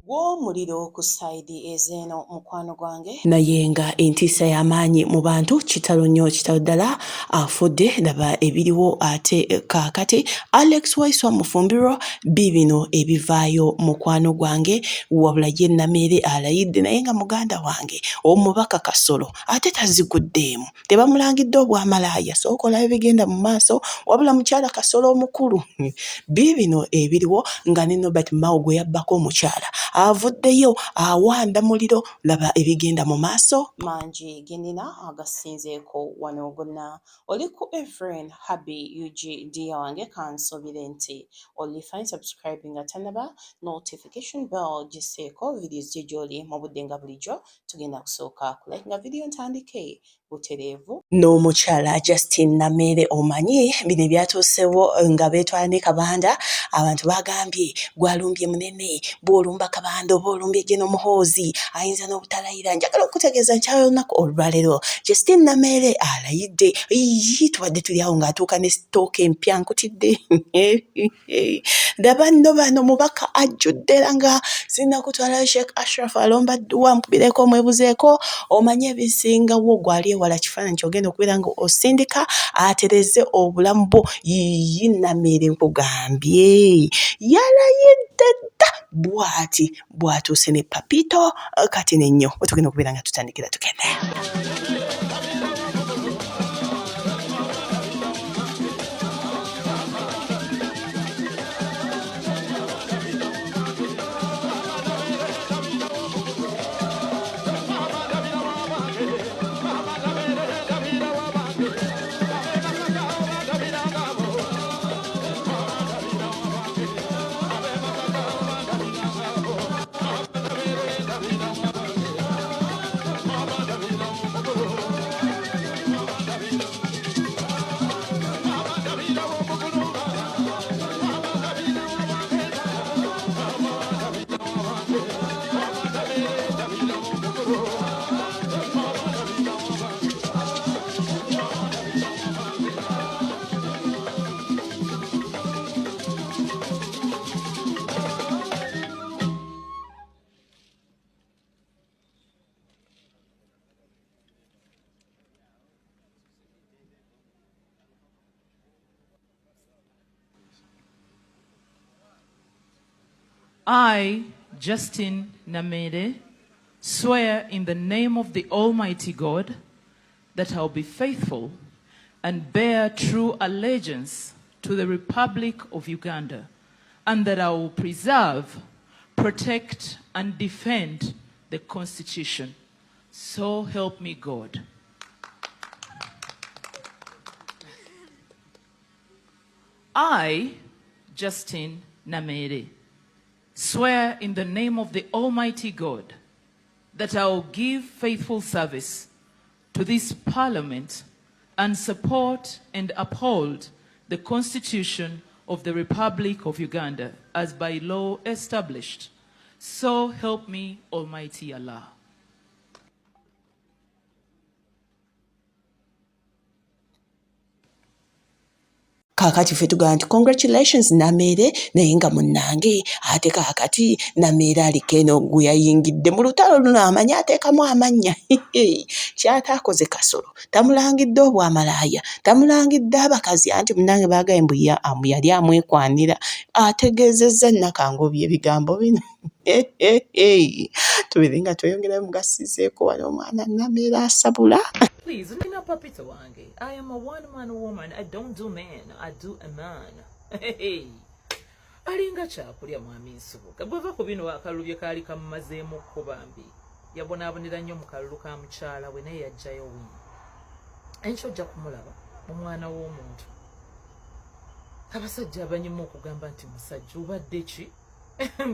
gw'omuliro ku sayidi ez'eno mukwano gwange naye nga entiisa y'amaanyi mu bantu kitalo nnyo kitalo ddala afudde laba ebiriwo ate kaakati Alex Waiswa mufumbiro bibino ebivaayo mukwano gwange wabula ye Nameere alayidde naye nga muganda wange omubaka Kasolo ate taziguddeemu tebamulangidde obwamalaaya sookola ebigenda mu maaso wabula mukyala Kasolo omukulu bibino ebiriwo nga ne Nobert Mao gwe yabbako omukyala avuddeyo awanda muliro laba ebigenda mu maaso mangi genina agasinzeeko wano gonna oli ku Efrain Habi UGD wange kansobire nti olifine subscribing atanaba notification bell giseeko videos gy'oli mu budde nga bulijjo tugenda kusooka kulakinga video ntandike butereevu n'omukyala Justin Nameere omanyi bino ebyatuusewo nga beetwala ne Kabanda abantu bagambye gwalumbye munene bw'olumba Kabanda oba olumbye gye n'omuhoozi ayinza n'obutalayira njagala okutegeeza nkyalo olunaku olwaleero Justin Nameere alayidde tubadde tuli awo ng'atuuka ne sitooka empya nkutidde laba nno bano mubaka ajjudde era nga sinnakutwala Sheikh Ashraf alomba dduwa mpubireko omwebuzeeko omanye ebisingawo gwali ewala kifaananyi kyogenda okubeera nga osindika atereze obulamu bwo Nameere nkugambye yalayidde dda bw'ati bw'atuuse ne papito kati n'ennyo wetugenda okubeera nga tutandikira tugende. I, Justin Nameere, swear in the name of the Almighty God that I'll be faithful and bear true allegiance to the Republic of Uganda, and that I will preserve, protect, and defend the Constitution. So help me God. I, Justin Nameere, swear in the name of the Almighty God that I will give faithful service to this Parliament and support and uphold the Constitution of the Republic of Uganda as by law established. So help me, Almighty Allah. Kaakati ffe tugamba nti congratulations Nameere naye nga munnange ate kaakati Nameere aliko eno gwe yayingidde mu lutalo luno amanyi ateekamu amannya kyataakoze Kasolo tamulangidde obwamalaaya tamulangidde abakazi anti munnange baagaye mbu yali amwekwanira ategeezezza Nakangobye ebigambo bino tubere nga tweyongerayo mugasizeeko wano omwana Nameere asabula. Please, Nina Papito Wange. I am a one-man woman. I don't do man. I do a man. Hey. Alinga chakulya mwami nsubuka. Bweva ku bino akalubye kaali kammazeemu kubambi. Yabonaabonera nnyo mu kalulu ka mukyala we naye yajjayo wino. Enkyo ojja kumulaba mu mwana w'omuntu. Abasajja abanyuma okugamba nti musajja obadde ki?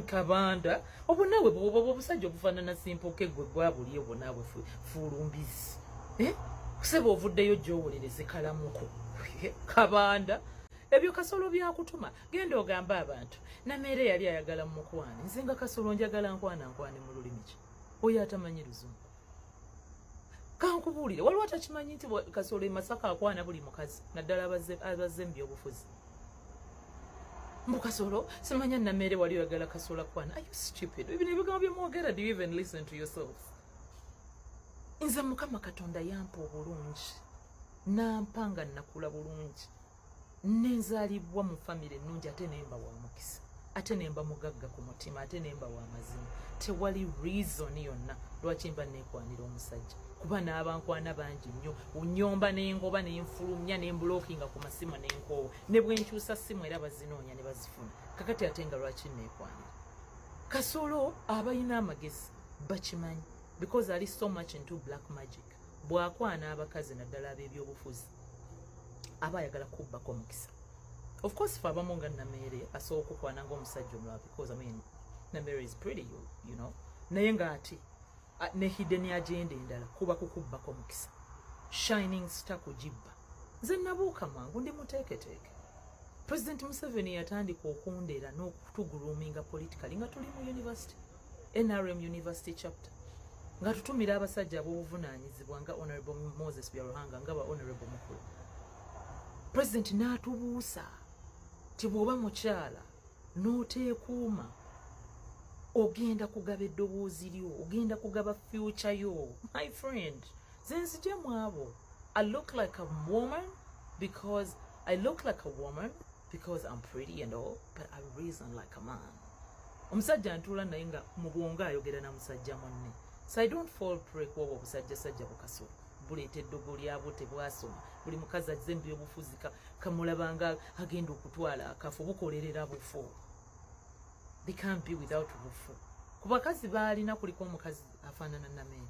Kabanda. Obunaawe obusajja obufaanana simpoke gwe gwabuli obunaawe fuulumbizi. Kuseba ovuddeyo gy'owulereze kalamuko Kabanda ebyo Kasolo byakutuma genda ogamba abantu Nameere yali ayagala mukwano nze nga Kasolo njagala nkwana mu lulimi ki oyo atamanyi Luzungu kankubuulire waliwo atakimanyi nti Kasolo e Masaka akwana buli mukazi naddala abazze mu byobufuzi Mbu Kasolo, simanya Namere wali oyagala Kasola kwana. Are you stupid? Even if you're going to be more good, do you even listen to yourself? Nze Mukama Katonda yampa obulungi. Nampanga nakula bulungi. Nenzalibwa mu family ennungi ate nemba wa mukisa. Ate nemba mugagga ku mutima, ate nemba wa mazima. Tewali reason yonna lwaki mba nekwanira omusajja. Kuba n'abankwana bangi nnyo, unyomba n'engoba n'enfulumya n'embulookinga ku masimu n'enkoowa. Ne bwe nkyusa ssimu era bazinoonya ne bazifuna. Kakati ate nga lwaki nekwanira. Kasolo abayina amagezi bakimanyi because ali so much into black magic. Bwakwana abakazi naddala ab'ebyobufuzi aba ayagala kubbako mukisa. Of course if abamu nga Namere asobola okukwana ng'omusajja omulala because I mean Namere is pretty, you know. Naye nga ati ne hidden agenda endala kuba kukubbako mukisa. Shining star kujibba. Nze nabuuka mangu ndi muteeketeeke. President Museveni yatandika okundera n'okutuguluminga politically nga tuli mu university. NRM University chapter. Nga tutumira abasajja ab'obuvunaanyizibwa nga Honorable Moses Byaruhanga nga ba Honorable Mukulu. President n'atubuusa ti bw'oba mukyala n'oteekuuma ogenda kugaba eddoboozi lyo, ogenda kugaba future yo. My friend, ze nzijemu abo. I look like a woman because I'm pretty and all, but I reason like a man. Omusajja ntula naye nga mu bwongo ayogera na musajja munne. So I don't fall prey kw'obwo obusajjasajja bukasola. Buleetedde obulyabwo tebwasoma. Buli mukazi azze mu byobufuzi kamulabanga agenda okutwala akafu bukolerera bufu. They can't be without bufu. Ku bakazi baalina kuliko omukazi afaanana Namere.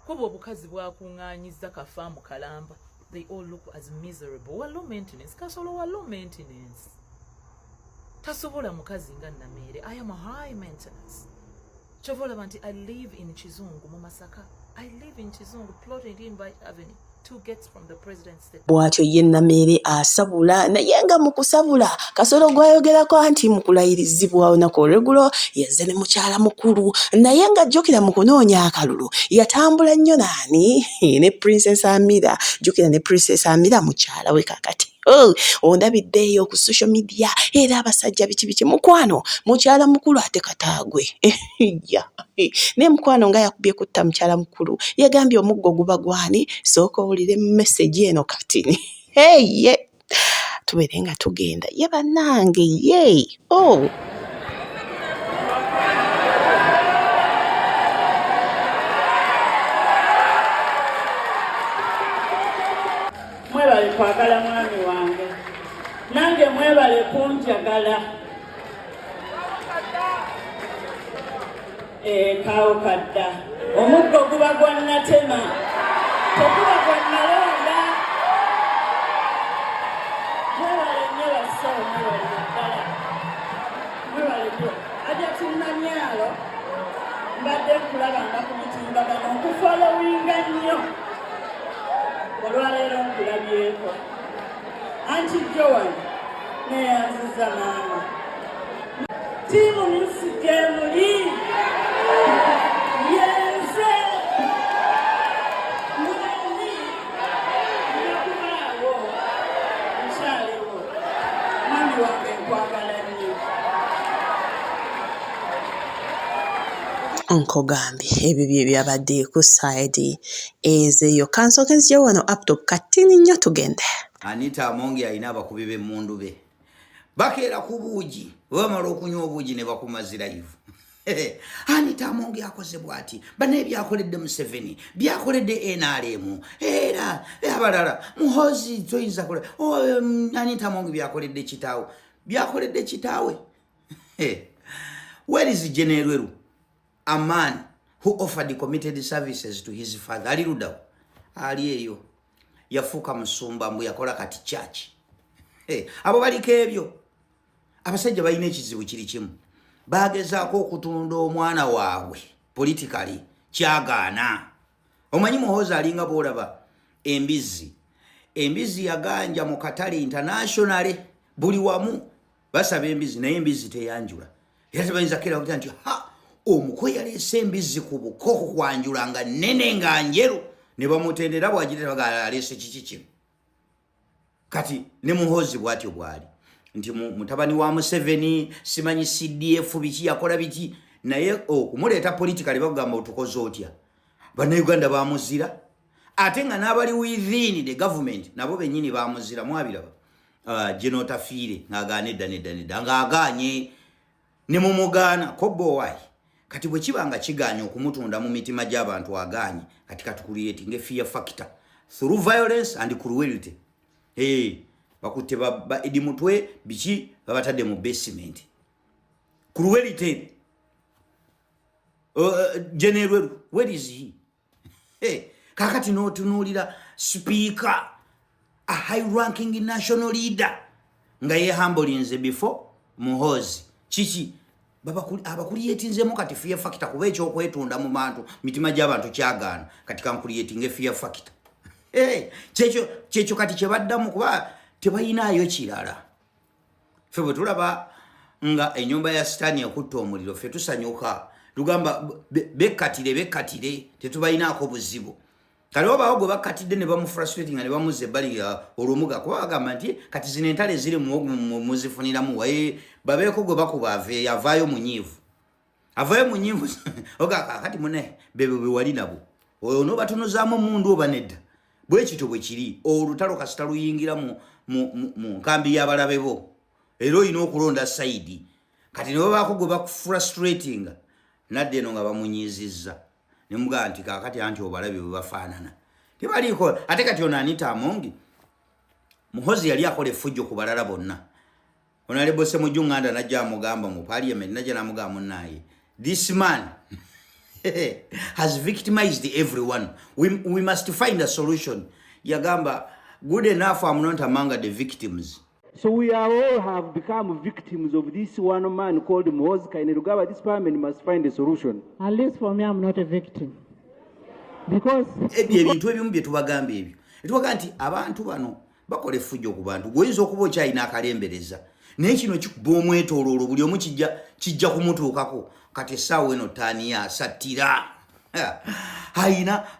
Kuba obukazi bwakuŋŋaanyizza kafaamu kalamba. They all look as miserable. Wa low maintenance. Kasolo wa low maintenance. Tasobola mukazi nga Namere. I am a high maintenance. Chovola banti, I live in Chizungu, Masaka. I live in Chizungu, plotted in by Avenue. 2 gets from the president's state. Bwatyo ye Namere asabula naye nga mu kusabula Kasolo gwayogerako anti mu kulayirizibwa olunaku olweggulo yazze ne mukyala mukulu naye nga jjukira mu kunoonya akalulu yatambula nnyo naani ne Princess Amira. Jjukira ne Princess Amira mukyala we kakati. Ondabiddeeyo ku social media era abasajja biki mukwano mukyala mukulu ate kataagwe ne mukwano nga yakubye kutta mukyala mukulu yagambye omuggo guba gwani sooka owulire message eno kati ye tubeere nga tugenda ye bannange ye mwebale kwagala mwami wange nange mwebale kunjagala kawo kadda omuggo guba gwa natema teguba gwa nalonda. Mwebale nnyo basawo mwebale ddala mwebale nnyo aja tinnamyalo mbadde nkulabanga ku mutimbagano nkufolowinga nnyo olwaleero nkulabyeko anti Joan neyanziza maama tiimu minsi gyemuli yenze mwenyi nakubaawo nkyaliwo mwami wange nkwagala nnyo. nkogambye ebyo bye byabadde ku side ezeyo kansokenzye wano uptop katini nnyo tugende. Anita Amongi alina abakubi b'emmundu be bakeera ku buugi bamala okunywa obuugi ne bakumazira ivu. Anita Amongi akoze bw'ati bane byakoledde Museveni byakoledde NRM era abalala muhozi toyinza kola Anita Amongi byakoledde kitaawe. Where is General a man who offered committed services to his father? Ali ludawo ali eyo yafuuka musumba mbu yakola kati church. Abo baliko ebyo abasajja balina ekizibu kiri kimu bagezaako okutunda omwana waabwe politically kyagaana. Omanyi muhoza alinga bwolaba embizi yaganja mu katale international buli wamu basaba embizi naye embizi teyanjula era tebayinza kera okuta nti omukwe yaleese embizi ku bukoko kwanjula nga nnene nga njeru ne bamutendera bwagirira bagala aleese kiki kino kati ne muhozi bwatyo bwali nti mutabani wa Museveni simanyi CDF biki yakola biki naye kumuleeta politically bagamba otukoze otya bannayuganda bamuzira ate nga n'abali within the government nabo bennyini bamuzira mwabiraba General Tafiire ng'agaana nedda ng'agaanye ne mumugaana Kobbo Owai kati bwe kibanga kiganya okumutunda mu mitima gy'abantu agaanye kati katukuliyetinga fear factor through violence and cruelty bakutte edi mutwe biki babatadde mu basement cruelty General where is he kakati n'otunuulira speaker a high ranking national leader nga yehambulinze before Muhoozi kiki abakuliyetinzemu kati fear factor kuba ekyokwetunda mu bantu mitima gy'abantu kyagaana kati kankuliyetinga fear factor kyekyo kati kyebaddamu kuba tebayinaayo kirala ffe bwe tulaba nga ennyumba ya sitaani yakutta omuliro ffe tusanyuka tugamba bekkatire tetubayinaako buzibu kale obawo gwe bakkatidde ne bamufrustrating nga ne bamuzza ebbali olwomuga kuba bagamba nti kati zino entale ziri muzifuniramu waye babeeko gwe bakuba avaayo munyiivu kati mune bebe bwe wali nabo onoobatunuzaamu mundu oba nedda bwe kito bwe kiri olutalo kasita luyingira mu nkambi y'abalabe bo era olina okulonda sayidi kati ne babaako gwe bakufrustrating nadde eno nga bamunyizizza nemugamba nti kakati anti obalabe bwe bafaanana tebaliiko ate kati ono Anita Amongi Muhoozi yali akola effujjo ku balala bonna Honorable Ssemujju Nganda najja amugamba mu parliament najja namugamba munnaye this man has victimized everyone we must find a solution yagamba good enough I'm not among the victims. So we all have become victims of this one man called Muhoozi Kainerugaba. This parliament must find a solution. At least for me, I'm not a victim. Because ebintu ebimu bye tubagamba ebyo etubaga nti abantu bano bakola effujjo ku bantu goyinza okuba okyalina akalembereza naye kino kikuba omwetooloolo buli omu kijja kumutuukako kati essaawa eno taaniya asattira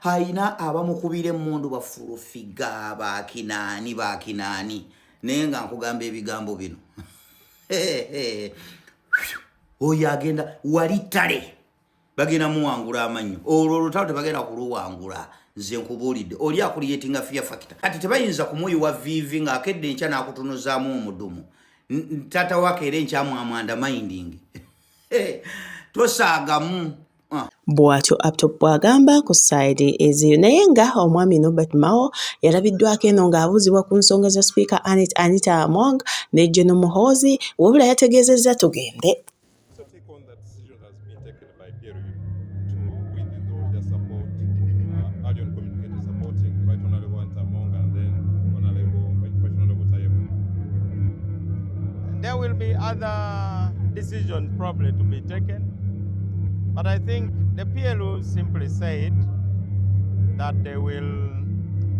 hayina abamukubira emmundu bafulufiga bakinaani naye nga nkugamba ebigambo bino oyo agenda wali ttale bagenda muwangula amannyo olwo olutalo tebagenda kuluwangula nze nkubuulidde oli akuliyetinga fear factor kati tebayinza kumuyiwa vivi ng'akedde enkya n'akutunuzaamu omudumu taata wake era enkyamwamwanda minding tosaagamu bw'atyo Aptop bw'agamba ku sayidi eziyo naye nga omwami Norbert Mao yalabiddwako eno ng'abuuzibwa ku nsonga za Speaker Anita Amongi ne General Muhoozi wabula yategeezezza tugende. There will be other decisions probably to be taken, but I think the PLO simply said that they will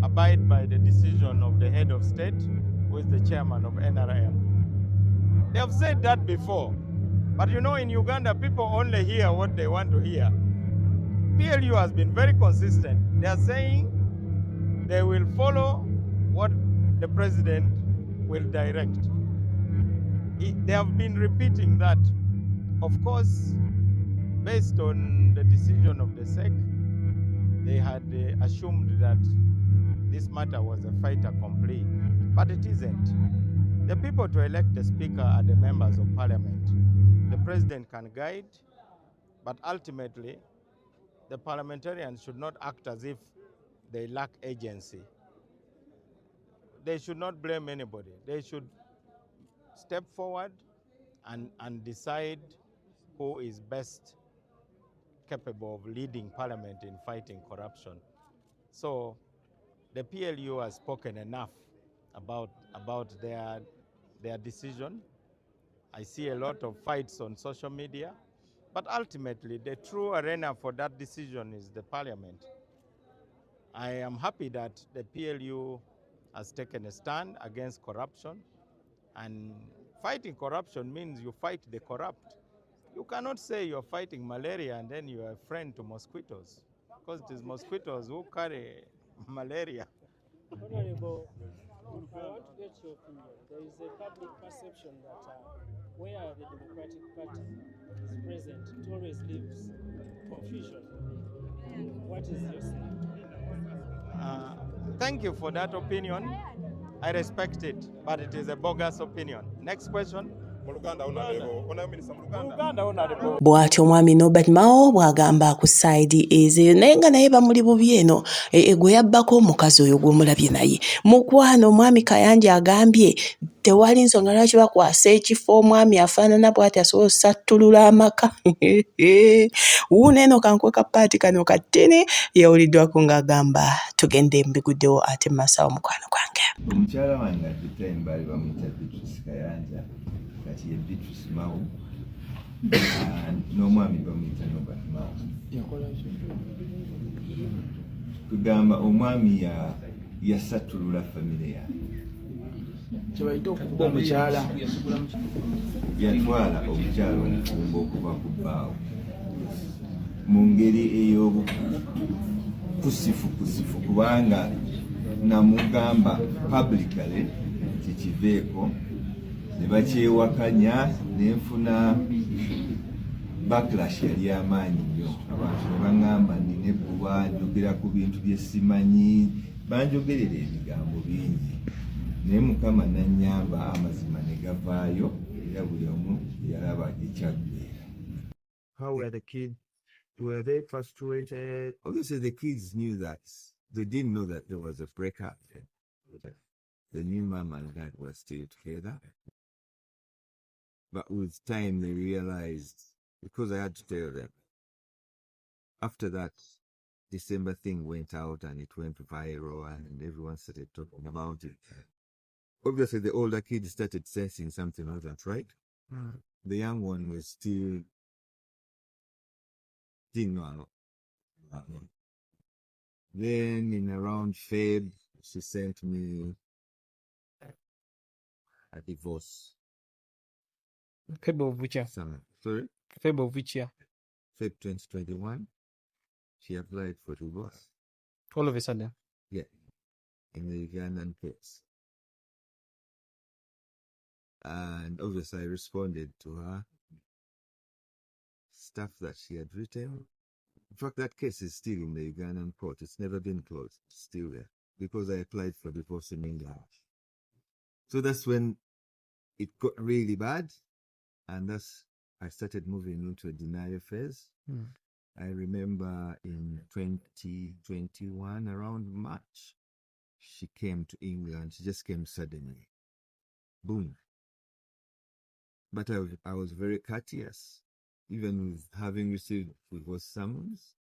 abide by the decision of the head of state, who is the chairman of NRM. They have said that before, but you know, in Uganda, people only hear what they want to hear. PLU has been very consistent. They are saying they will follow what the president will direct. They have been repeating that. Of course, based on the decision of the SEC, they had assumed that this matter was a fait accompli, but it isn't. The people to elect the speaker are the members of parliament. The president can guide, but ultimately, the parliamentarians should not act as if they lack agency. They should not blame anybody. They should step forward and decide who is best capable of leading parliament in fighting corruption. So the PLU has spoken enough about their decision. I see a lot of fights on social media, but ultimately the true arena for that decision is the parliament. I am happy that the PLU has taken a stand against corruption, and fighting corruption means you fight the corrupt. You cannot say you're fighting malaria and then you're a friend to mosquitoes, because it is mosquitoes who carry malaria. Honorable, I want to get your opinion? There is a public perception that where the Democratic Party is present, it always leaves confusion. What is your say? Thank you for that opinion. I respect it, but it is a bogus opinion. Next question. Bw'atyo omwami Norbert Mao bw'agamba ku sayidi ezo naye nga naye bamuli bubi eno gwe yabbako omukazi oyo gw'omulabye naye mukwano omwami Kayanja agambye tewali nsonga lwaki bakwasa ekifo omwami afaanana bw'ati asobola osattulula amaka wuuno eno kankwe ka paati kano kattini yawuliddwako ng'agamba tugende mbiguddewo ate masawo mukwano gwange. Omukyala wange atutaye mbali bamuyita Beatrice Kayanja kati ye Beatrice Mao n'omwami bamuyita Norbert Mao. Tugamba omwami yasattulula famire yange. Kyebayita okukuba omukyala. Yatwala omukyala omufumbo okuva ku bbaawo mu ngeri ey'obukusifu kubanga namugamba publicly kikiveeko ne bakyewakanya nenfuna backlash yali amaanyi nnyo. Abantu ne baŋŋamba nina ebbuba njogera ku bintu bye simanyi banjogerera ebigambo bingi naye Mukama nannyamba amazima ne gavaayo era buli omu yalaba ekyagbeera. How were the kids? Were they frustrated? Obviously the kids knew that. They didn't know that there was a breakup. The new mom and dad were still together. But with time they realized, because I had to tell them. After that, December thing went out and it went viral and everyone started talking about it. Obviously the older kids started sensing something like that, right? The young one was still didn't know a lot. Then in around Feb, she sent me a divorce. Feb of which year? Sorry? Feb of which year? Feb 2021. She applied for divorce. All of a sudden? Yeah. In the Ugandan courts. And obviously I responded to her stuff that she had written. In fact, that case is still in the Ugandan court. It's never been closed. It's still there because I applied for divorce in England. So that's when it got really bad. And I started moving into a denial phase. I remember in 2021, around March, she came to England. She just came suddenly. Boom. But I was very courteous. Even with having received divorce summons,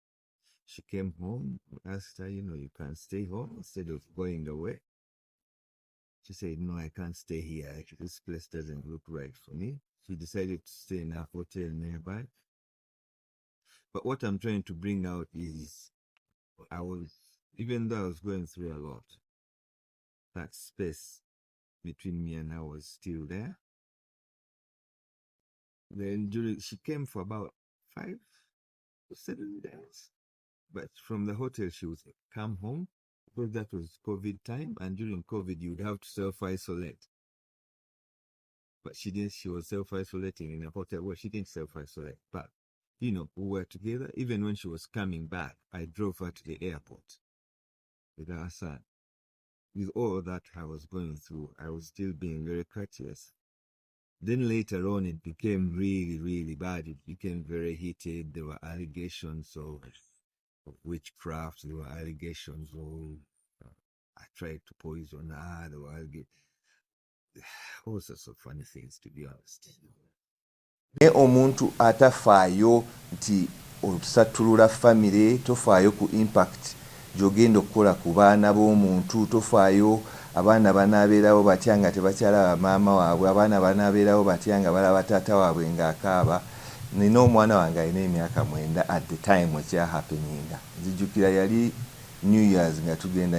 she came home, asked her, you can stay home instead of going away. She said, no, I can't stay here. This place doesn't look right for me. She decided to stay in a hotel nearby. But what I'm trying to bring out is, even though I was going through a lot, that space between me and her was still there. Then she came for about 5 to 7 days. But from the hotel, she would come home because that was COVID time. And during COVID, you would have to self-isolate. But she didn't. She was self-isolating in a hotel. Well, she didn't self-isolate. But, we were together. Even when she was coming back, I drove her to the airport with her son. With all that I was going through, I was still being very courteous. Then later on, it became really, really bad. It became very heated. There were allegations of witchcraft. There were allegations of I tried to poison her. There were all sorts of funny things, to be honest. Omuntu atafaayo nti osattulula family, tofaayo ku impact gy'ogenda okukola ku baana b'omuntu, tofaayo abaana banaabeerawo batya nga tebakyalaba maama waabwe, abaana banaabeerawo batya nga balaba taata waabwe ng'akaaba. Nina omwana wange alina emyaka 9 at the time ekyahappeninga. Nzijjukira yali New Year's nga tugenda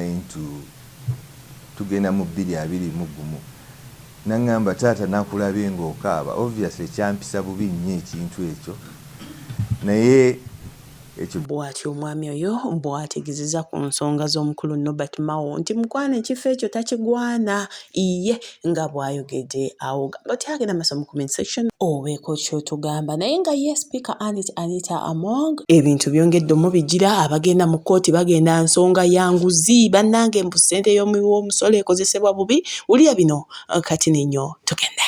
mu 2021. Nangamba taata nakulabye ng'okaaba. Obviously kyampisa bubi nnyo ekintu ekyo. Naye bw'atyo omwami oyo bw'ategeezezza ku nsonga z'omukulu Norbert Mao nti mukwana ekifo ekyo takigwana iye nga bw'ayogedde awo bati agenda amasomo comment section obeeko ky'otugamba naye nga ye speaker Anita Among ebintu byongedde bijira abagenda mu kkooti bagenda nsonga ya nguzi bannange mbu ssente y'omusolo ekozesebwa bubi wulira bino kati nenyo tugende.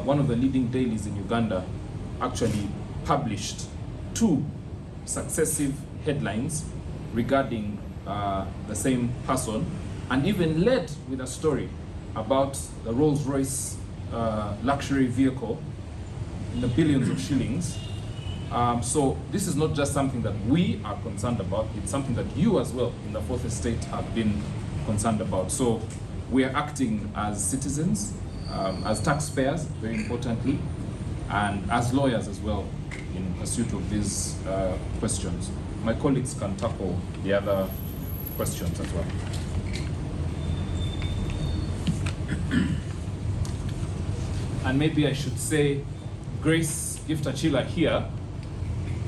One of the leading dailies in Uganda actually published 2 successive headlines regarding the same person, and even led with a story about the Rolls-Royce luxury vehicle in the billions of shillings. So this is not just something that we are concerned about, it's something that you as well in the Fourth Estate have been concerned about. So we are acting as citizens, as taxpayers, very importantly, and as lawyers as well in pursuit of these questions. My colleagues can tackle the other questions as well. And maybe I should say Grace Giftachila here,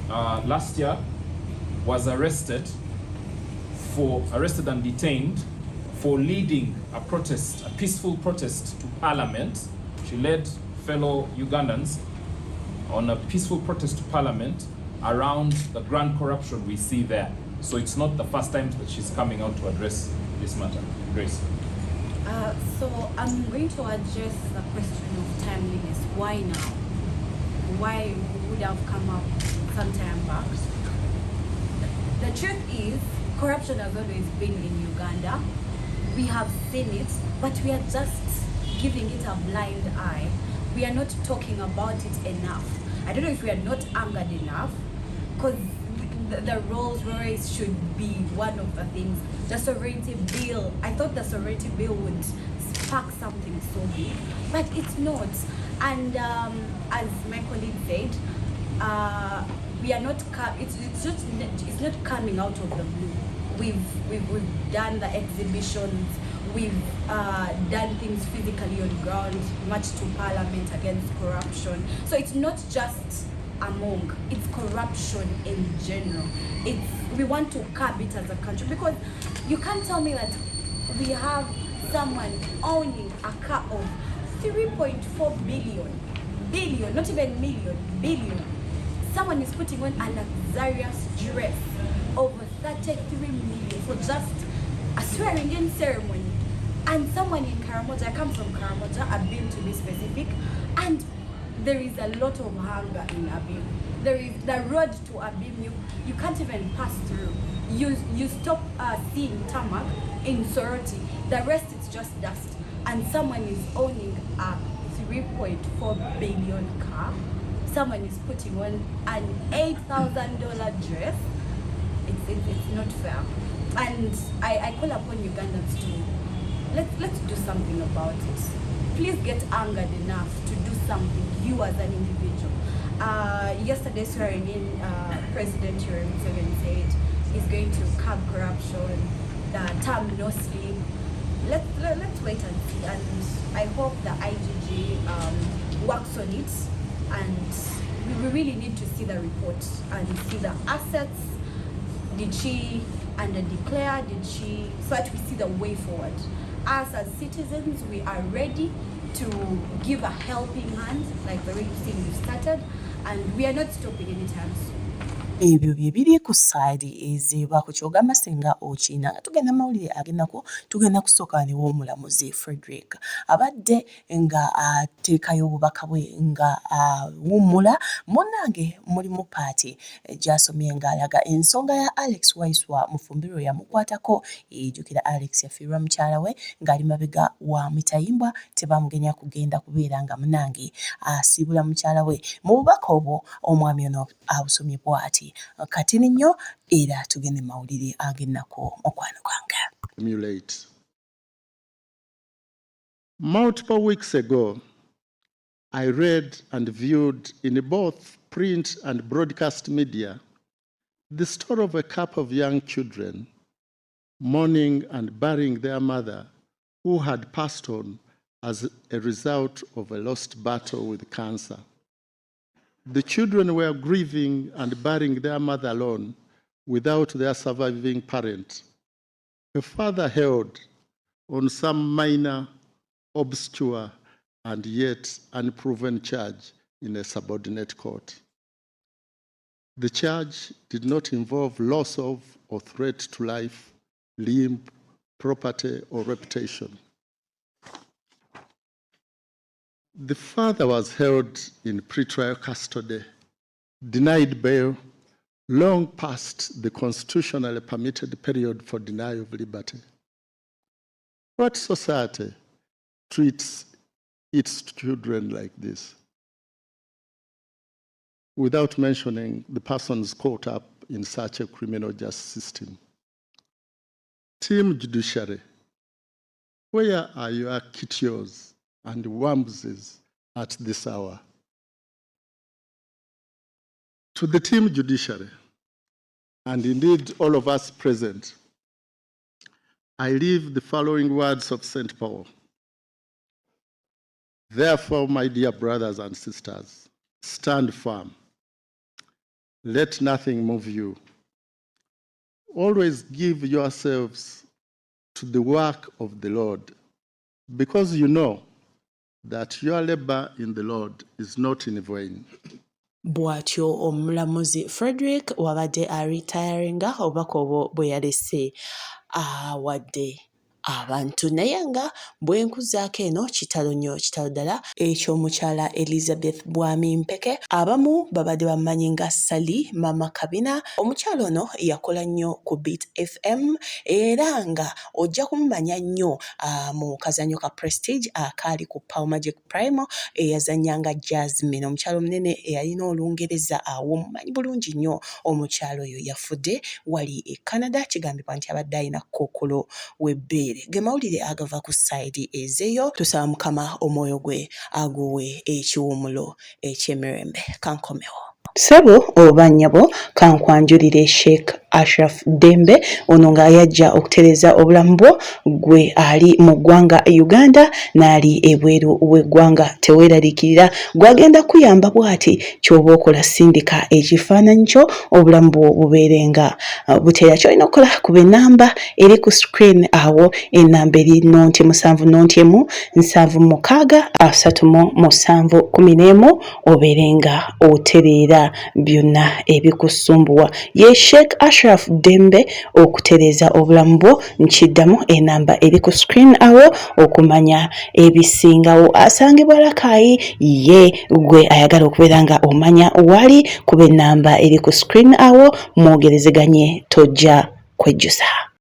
last year was arrested and detained for leading a protest, a peaceful protest to Parliament. She led fellow Ugandans on a peaceful protest to Parliament around the grand corruption we see there. So it's not the first time that she's coming out to address this matter. Grace. So I'm going to address the question of timeliness. Why now? Why would have come up some time back? The truth is, corruption has always been in Uganda. We have seen it, but we are just giving it a blind eye. We are not talking about it enough. I don't know if we are not angered enough, because the Rolls-Royce should be one of the things. The sovereignty bill, I thought the sovereignty bill would spark something so big, but it's not. And as my colleague said, we are not. It's not coming out of the blue. We've done the exhibitions. We've done things physically on ground, much to Parliament against corruption. So it's not just Among, it's corruption in general. We want to curb it as a country, because you can't tell me that we have someone owning a car of 3.4 billion, not even million, billion. Someone is putting on a luxurious dress over 33 million for just a swearing-in ceremony. And someone in Karamoja, I come from Karamoja, Abim to be specific, and there is a lot of hunger in Abim. There is the road to Abim, you can't even pass through. You stop seeing tarmac in Soroti, the rest is just dust. And someone is owning a 3.4 billion car. Someone is putting on an $8,000 dress. It's not fair. And I call upon Ugandans to let's do something about it. Please get angered enough to do something, you as an individual. Yesterday, swearing in, President Yoweri Museveni said he's going to curb corruption, the term no sleep. Let's wait and see, and I hope the IGG works on it, and we really need to see the report and see the assets. Did she under-declare? Did she, so that we see the way forward. Us as citizens, we are ready to give a helping hand, like the way you think you started, and we are not stopping anytime soon. Ebyo bye biri ku side ezeeba ku kyogamba singa okina nga tugenda mawulire agendako tugenda kusooka ne w'omulamuzi Frederick abadde nga ateekayo obubaka bwe nga awummula munnange mulimu paati gy'asomye ng'alaga ensonga ya Alex Waiswa mufumbiro yamukwatako ejjukira Alex yafiirwa mukyala we ng'ali mabega wa mitayimbwa tebamugenya kugenda kubeera nga munnange asiibula mukyala we mu bubaka obwo omwami ono abusomye bw'ati kati nnyo era tugende mawulire agennako mukwano gwange. Multiple weeks ago, I read and viewed in both print and broadcast media the story of a couple of young children mourning and burying their mother who had passed on as a result of a lost battle with cancer. The children were grieving and burying their mother alone without their surviving parent. Her father held on some minor, obscure, and yet unproven charge in a subordinate court. The charge did not involve loss of or threat to life, limb, property, or reputation. The father was held in pretrial custody, denied bail, long past the constitutionally permitted period for denial of liberty. What society treats its children like this? Without mentioning the persons caught up in such a criminal justice system. Team Judiciary, where are your kitios and wamses at this hour? To the team Judiciary, and indeed all of us present, I leave the following words of St. Paul. Therefore, my dear brothers and sisters, stand firm. Let nothing move you. Always give yourselves to the work of the Lord, because you know that your labor in the Lord is not in vain. Bw'atyo omulamuzi Frederick wabadde aretiringa obubaka obwo bwe yalese awadde abantu naye nga bwe nkuzaako eno kitalo nnyo kitalo ddala eky'omukyala Elizabeth Bwami Mpeke. Abamu babadde bamanyi nga Sally Mama Kabina. Omukyala ono yakola nnyo ku Beat FM era nga ojja kumumanya nnyo mu kazannyo ka Prestige akaali ku Power Magic Prime eyazannyanga Jasmine, omukyalo omunene eyalina Olungereza awo. Mumanyi bulungi nnyo omukyalo oyo yafudde wali e Canada, kigambibwa nti abadde alina Kookolo w'ebbeere. Ge mawulire agava ku sayidi ezeeyo. Tusaba Mukama omwoyo gwe aguwe ekiwummulo eky'emirembe. Kankomewo. Ssebo oba nnyabo kankwanjulire Sheikh Ashraf Dembe ono nga yajja okutereza obulamu bwo gwe ali mu ggwanga Uganda n'ali ebweru w'eggwanga teweeraliikirira gwagenda kuyamba bw'ati ky'oba okola sindika ekifaananyi kyo obulamu bwo bubeerenga buteera. Ky'olina okukola kuba ennamba eri ku screen awo, ennamba eri nonti 7 7 6 obeerenga otereera byonna ebikusumbuwa. Ye Sheikh Ashraf Dembe okutereza obulamu bwo nkiddamu ennamba eri ku screen awo okumanya ebisingawo. Asangibwa Rakai ye gwe ayagala okubeera nga omanya wali kuba ennamba eri ku screen awo mwogerezeganye tojja kwejjusa.